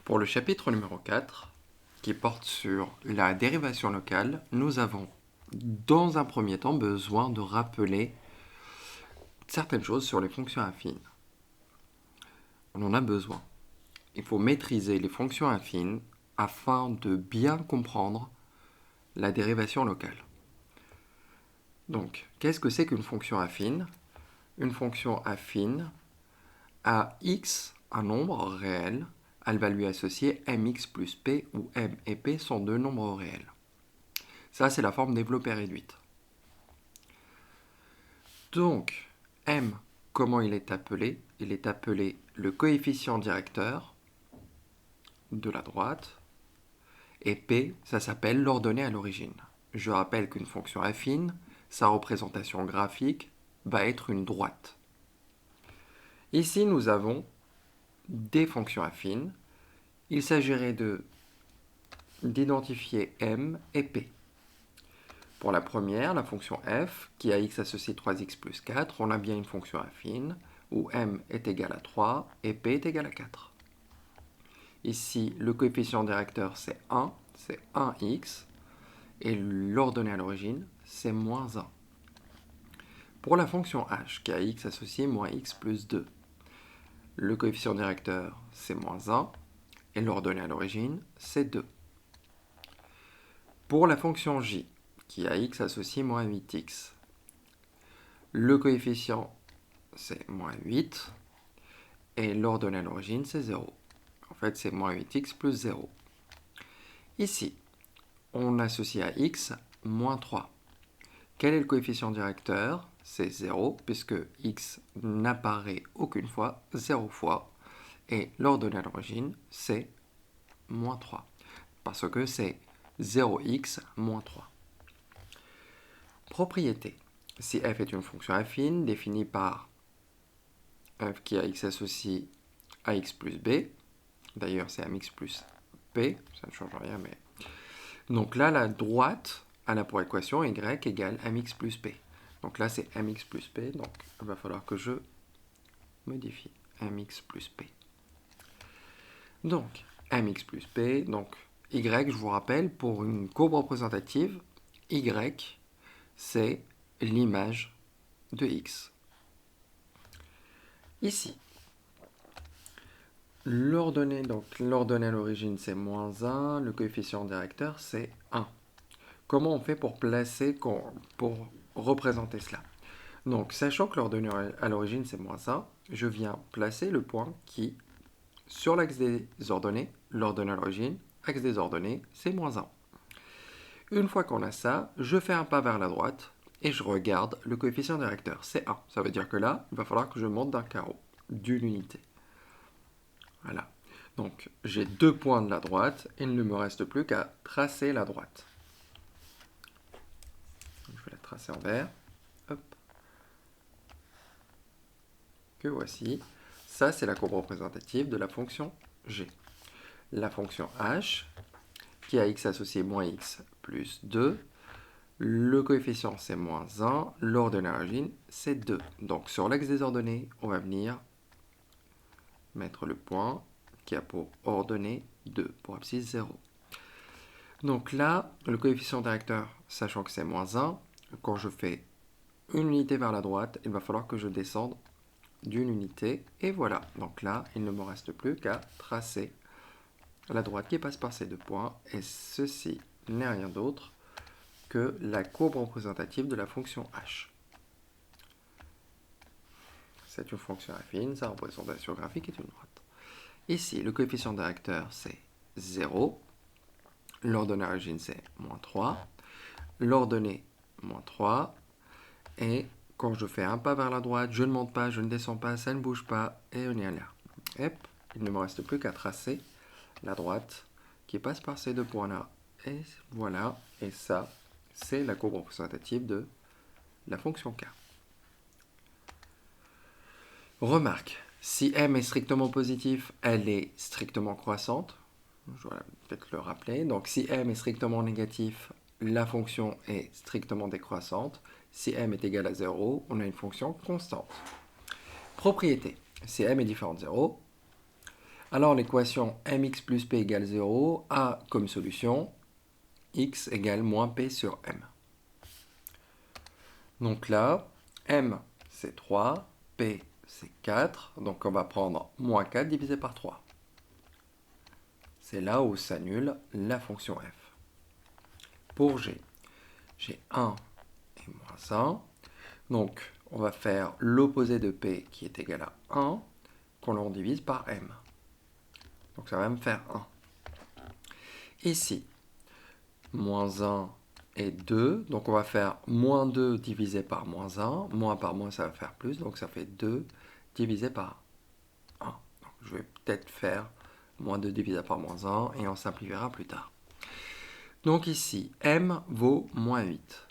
Pour le chapitre numéro 4, qui porte sur la dérivation locale, nous avons dans un premier temps besoin de rappeler certaines choses sur les fonctions affines. On en a besoin. Il faut maîtriser les fonctions affines afin de bien comprendre la dérivation locale. Donc, qu'est-ce que c'est qu'une fonction affine? Une fonction affine a x, un nombre réel, à va lui associer mx plus p, où m et p sont deux nombres réels. Ça, c'est la forme développée réduite. Donc, m, comment il est appelé? Il est appelé le coefficient directeur de la droite, et p, ça s'appelle l'ordonnée à l'origine. Je rappelle qu'une fonction affine, sa représentation graphique va être une droite. Ici, nous avons des fonctions affines. Il s'agirait d'identifier m et p. Pour la première, la fonction f, qui a x associé 3x plus 4, on a bien une fonction affine, où m est égal à 3 et p est égal à 4. Ici, le coefficient directeur, c'est 1x, et l'ordonnée à l'origine, c'est moins 1. Pour la fonction h, qui a x associé moins x plus 2, le coefficient directeur, c'est moins 1, et l'ordonnée à l'origine, c'est 2. Pour la fonction j, qui a x associé moins 8x, le coefficient, c'est moins 8, et l'ordonnée à l'origine, c'est 0. En fait, c'est moins 8x plus 0. Ici, on associe à x moins 3. Quel est le coefficient directeur? C'est 0, puisque x n'apparaît aucune fois, 0 fois, et l'ordonnée à l'origine, c'est moins 3, parce que c'est 0x moins 3. Propriété. Si f est une fonction affine définie par f qui a x associé à x plus b, d'ailleurs c'est mx plus p, ça ne change rien, mais... Donc là, la droite, elle a pour équation y égale mx plus p. Donc là, c'est mx plus p, donc il va falloir que je modifie mx plus p. Donc, mx plus p, donc y, je vous rappelle, pour une courbe représentative, y, c'est l'image de x. Ici, l'ordonnée à l'origine, c'est moins 1, le coefficient directeur, c'est 1. Comment on fait pour pour représenter cela? Donc, sachant que l'ordonnée à l'origine, c'est moins 1, je viens placer le point qui, sur l'axe des ordonnées, l'ordonnée à l'origine, axe des ordonnées, c'est moins 1. Une fois qu'on a ça, je fais un pas vers la droite et je regarde le coefficient directeur, c'est 1. Ça veut dire que là, il va falloir que je monte d'un carreau, d'une unité. Voilà. Donc, j'ai 2 points de la droite et il ne me reste plus qu'à tracer la droite. Je vais la tracer en vert. Hop. Que voici. Ça, c'est la courbe représentative de la fonction g. La fonction h, qui a x associé moins x plus 2. Le coefficient, c'est moins 1. L'ordonnée à l'origine, c'est 2. Donc, sur l'axe des ordonnées, on va venir mettre le point qui a pour ordonnée 2, pour abscisse 0. Donc là, le coefficient directeur, sachant que c'est moins 1, quand je fais une unité vers la droite, il va falloir que je descende d'une unité. Et voilà, donc là, il ne me reste plus qu'à tracer la droite qui passe par ces 2 points. Et ceci n'est rien d'autre que la courbe représentative de la fonction h. C'est une fonction affine, sa représentation graphique est une droite. Ici, le coefficient directeur, c'est 0. L'ordonnée à l'origine, c'est moins 3. L'ordonnée, moins 3. Et quand je fais un pas vers la droite, je ne monte pas, je ne descends pas, ça ne bouge pas, et on est là. Hop, il ne me reste plus qu'à tracer la droite qui passe par ces 2 points-là. Et voilà, et ça, c'est la courbe représentative de la fonction k. Remarque, si m est strictement positif, elle est strictement croissante. Je vais peut-être le rappeler. Donc si m est strictement négatif, la fonction est strictement décroissante. Si m est égal à 0, on a une fonction constante. Propriété. Si m est différent de 0, Alors l'équation mx plus p égale 0 a comme solution x égale moins p sur m. Donc là, m c'est 3, p c'est 4, donc on va prendre moins 4 divisé par 3. C'est là où s'annule la fonction f. Pour g, j'ai 1 et moins 1. Donc on va faire l'opposé de p qui est égal à 1, qu'on l'on divise par m. Donc ça va me faire 1. Ici, moins 1 et 2, donc on va faire moins 2 divisé par moins 1, moins par moins ça va faire plus, donc ça fait 2 divisé par 1. Donc, je vais peut-être faire moins 2 divisé par moins 1 et on simplifiera plus tard. Donc ici, m vaut moins 8,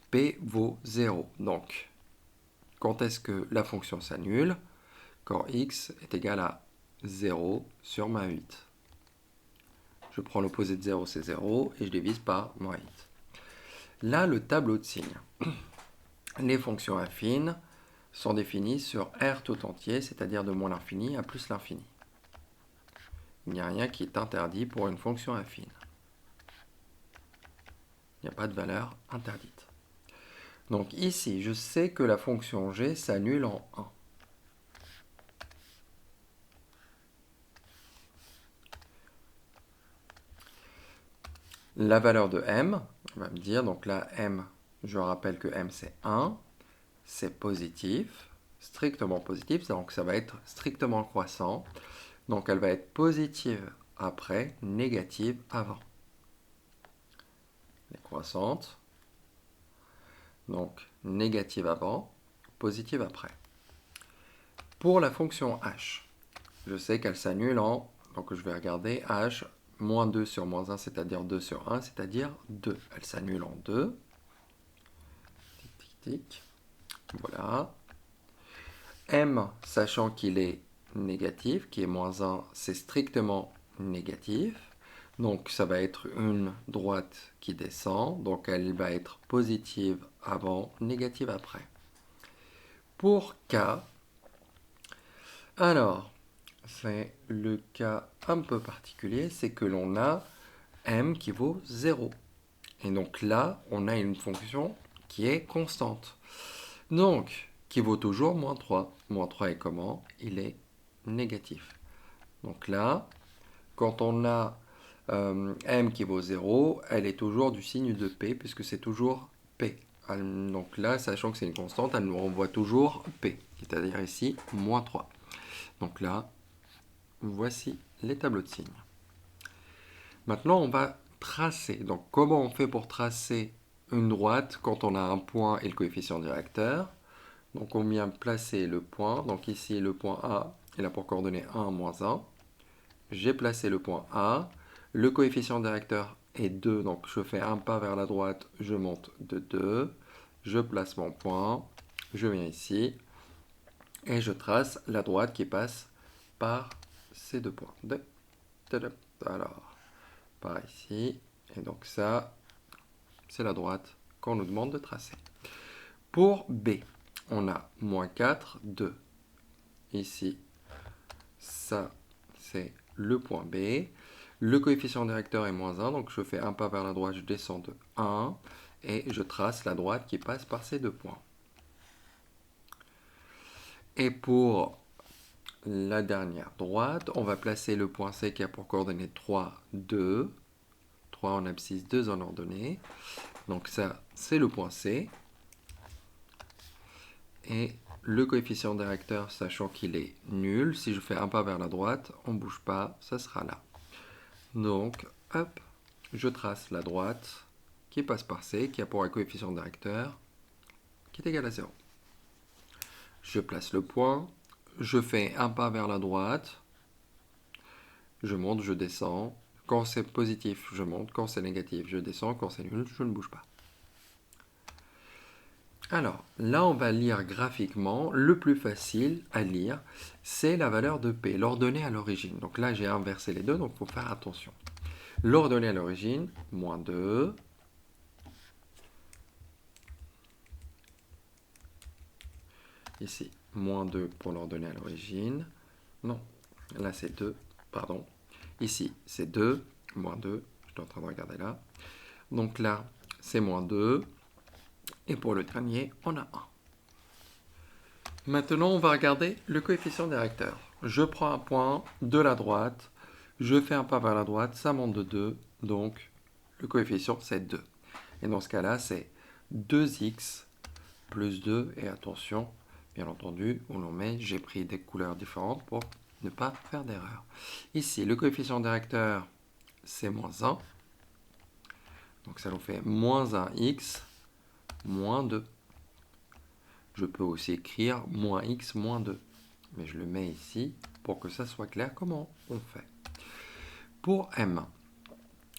p vaut 0. Donc, quand est-ce que la fonction s'annule? Quand x est égal à 0 sur moins 8. Je prends l'opposé de 0, c'est 0, et je divise par moins 8. Là, le tableau de signes. Les fonctions affines sont définies sur R tout entier, c'est-à-dire de moins l'infini à plus l'infini. Il n'y a rien qui est interdit pour une fonction affine. Il n'y a pas de valeur interdite. Donc ici, je sais que la fonction g s'annule en 1. La valeur de m, on va me dire, donc là, m, je rappelle que m c'est 1, c'est positif, strictement positif, donc ça va être strictement croissant. Donc elle va être positive après, négative avant. Elle est croissante, donc négative avant, positive après. Pour la fonction h, je sais qu'elle s'annule en, donc je vais regarder h, moins 2 sur moins 1, c'est-à-dire 2 sur 1, c'est-à-dire 2. Elle s'annule en 2. Tic, tic, tic. Voilà. M, sachant qu'il est négatif, qui est moins 1, c'est strictement négatif. Donc ça va être une droite qui descend, donc elle va être positive avant, négative après. Pour K, alors c'est le cas un peu particulier, c'est que l'on a M qui vaut 0. Et donc là, on a une fonction qui est constante. Donc, qui vaut toujours moins 3. Moins 3 est comment? Il est négatif. Donc là, quand on a m qui vaut 0, elle est toujours du signe de p, puisque c'est toujours p. Donc là, sachant que c'est une constante, elle nous renvoie toujours p, c'est-à-dire ici, moins 3. Donc là, voici les tableaux de signes. Maintenant, on va tracer. Donc comment on fait pour tracer une droite quand on a un point et le coefficient directeur? Donc on vient placer le point. Donc ici, le point A, il a pour coordonnées 1, moins 1. J'ai placé le point A. Le coefficient directeur est 2, donc je fais un pas vers la droite, je monte de 2. Je place mon point. Je viens ici. Et je trace la droite qui passe par ces deux points. Alors, par ici. Et donc ça, c'est la droite qu'on nous demande de tracer. Pour B, on a moins 4, 2. Ici, ça, c'est le point B. Le coefficient directeur est moins 1, donc je fais un pas vers la droite, je descends de 1, et je trace la droite qui passe par ces deux points. Et pour la dernière droite, on va placer le point C qui a pour coordonnées 3, 2. 3 en abscisse, 2 en ordonnée. Donc ça, c'est le point C. Et le coefficient directeur, sachant qu'il est nul, si je fais un pas vers la droite, on ne bouge pas, ça sera là. Donc, hop, je trace la droite qui passe par C, qui a pour un coefficient directeur qui est égal à 0. Je place le point, je fais un pas vers la droite, je monte, je descends. Quand c'est positif, je monte. Quand c'est négatif, je descends. Quand c'est nul, je ne bouge pas. Alors, là, on va lire graphiquement. Le plus facile à lire, c'est la valeur de P, l'ordonnée à l'origine. Donc là, j'ai inversé les deux, donc il faut faire attention. L'ordonnée à l'origine, moins 2. Ici, moins 2 pour l'ordonnée à l'origine. Non, là c'est 2. pardon. Ici, c'est 2, moins 2. Je suis en train de regarder là. Donc là, c'est moins 2. Et pour le dernier, on a 1. Maintenant, on va regarder le coefficient directeur. Je prends un point de la droite, je fais un pas vers la droite, ça monte de 2, donc le coefficient c'est 2. Et dans ce cas-là, c'est 2x plus 2, et attention, bien entendu, où l'on met, j'ai pris des couleurs différentes pour ne pas faire d'erreur. Ici, le coefficient directeur, c'est moins 1, donc ça nous fait moins 1x moins 2. Je peux aussi écrire moins x moins 2. Mais je le mets ici pour que ça soit clair comment on fait. Pour m,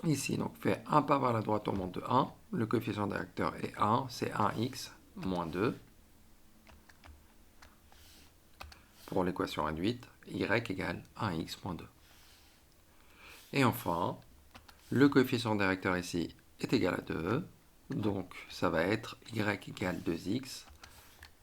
ici, donc fait un pas vers la droite, on monte de 1. Le coefficient directeur est 1, c'est 1x moins 2. Pour l'équation réduite, y égale 1x moins 2. Et enfin, le coefficient directeur ici est égal à 2. Donc, ça va être y égale 2x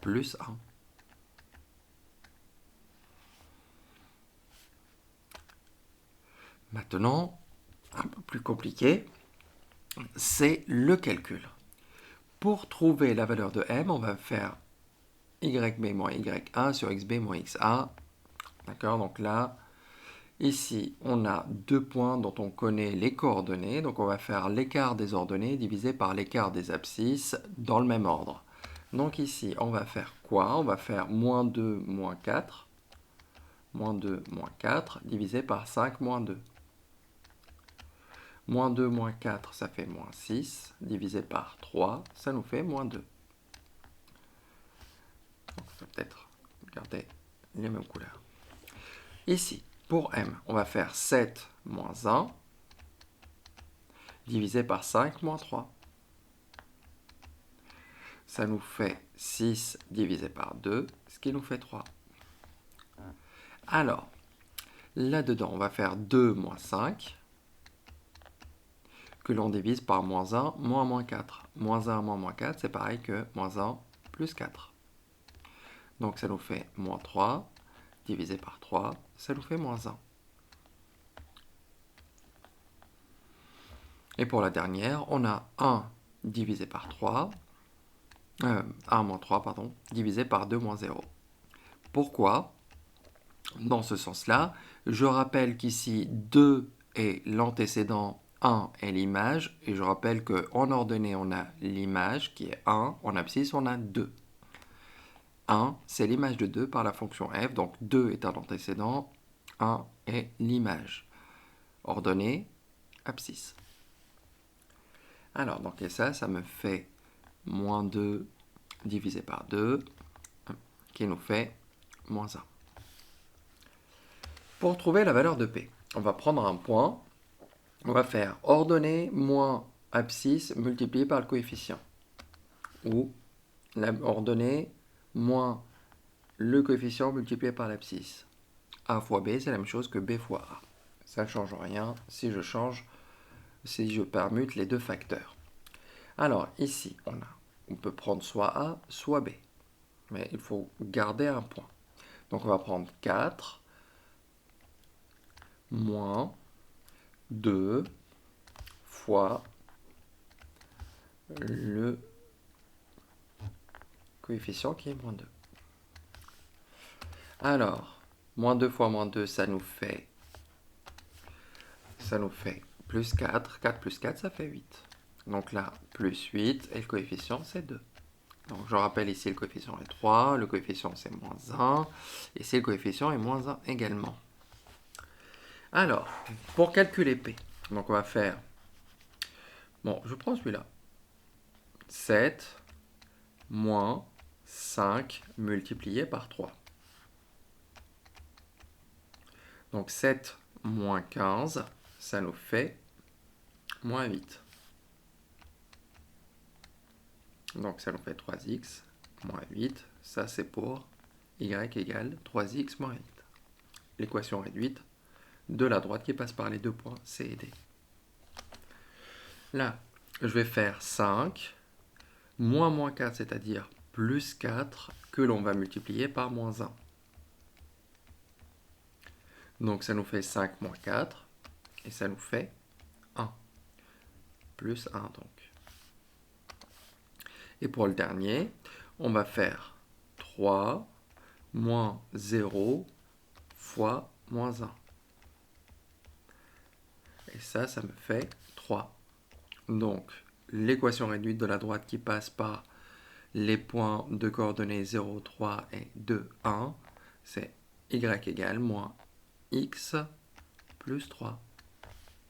plus 1. Maintenant, un peu plus compliqué, c'est le calcul. Pour trouver la valeur de m, on va faire yb moins y1 sur xb moins xa. D'accord, donc là, ici, on a deux points dont on connaît les coordonnées. Donc on va faire l'écart des ordonnées divisé par l'écart des abscisses dans le même ordre. Donc ici, on va faire quoi? On va faire moins 2 moins 4. Moins 2 moins 4 divisé par 5 moins 2. Moins 2 moins 4, ça fait moins 6. Divisé par 3, ça nous fait moins 2. Donc on va peut-être garder les mêmes couleurs. Ici, pour m, on va faire 7 moins 1 divisé par 5 moins 3. Ça nous fait 6 divisé par 2, ce qui nous fait 3. Alors, là-dedans, on va faire 2 moins 5, que l'on divise par moins 1 moins 4. Moins 1 moins 4, c'est pareil que moins 1 plus 4. Donc ça nous fait moins 3, divisé par 3, ça nous fait moins 1. Et pour la dernière, on a 1 divisé par 3, 1 moins 3, pardon, divisé par 2 moins 0. Pourquoi? Dans ce sens-là, je rappelle qu'ici 2 est l'antécédent, 1 est l'image, et je rappelle qu'en ordonnée, on a l'image qui est 1, en abscisse, on a 2. 1, c'est l'image de 2 par la fonction f, donc 2 est un antécédent, 1 est l'image. Ordonnée, abscisse. Alors, donc, et ça me fait moins 2 divisé par 2, qui nous fait moins 1. Pour trouver la valeur de P, on va prendre un point, on va faire ordonnée moins abscisse multiplié par le coefficient. Ou la ordonnée moins le coefficient multiplié par l'abscisse. A fois B, c'est la même chose que B fois A. Ça ne change rien si je permute les deux facteurs. Alors, ici, on peut prendre soit A, soit B. Mais il faut garder un point. Donc, on va prendre 4 moins 2 fois le coefficient qui est moins 2. Alors, moins 2 fois moins 2, ça nous fait plus 4. 4 plus 4, ça fait 8. Donc là, plus 8, et le coefficient, c'est 2. Donc je rappelle ici, le coefficient est 3, le coefficient c'est moins 1, et ici le coefficient est moins 1 également. Alors, pour calculer P, donc on va faire, bon, je prends celui-là, 7 moins 5 multiplié par 3. Donc 7 moins 15, ça nous fait moins 8. Donc ça nous fait 3x moins 8. Ça c'est pour y égale 3x moins 8. L'équation réduite de la droite qui passe par les deux points C et D. Là, je vais faire 5 moins 4, c'est-à-dire plus 4, que l'on va multiplier par moins 1. Donc ça nous fait 5 moins 4, et ça nous fait 1. Plus 1 donc. Et pour le dernier, on va faire 3 moins 0 fois moins 1. Et ça me fait 3. Donc, l'équation réduite de la droite qui passe par les points de coordonnées 0, 3 et 2, 1, c'est y égale moins x plus 3.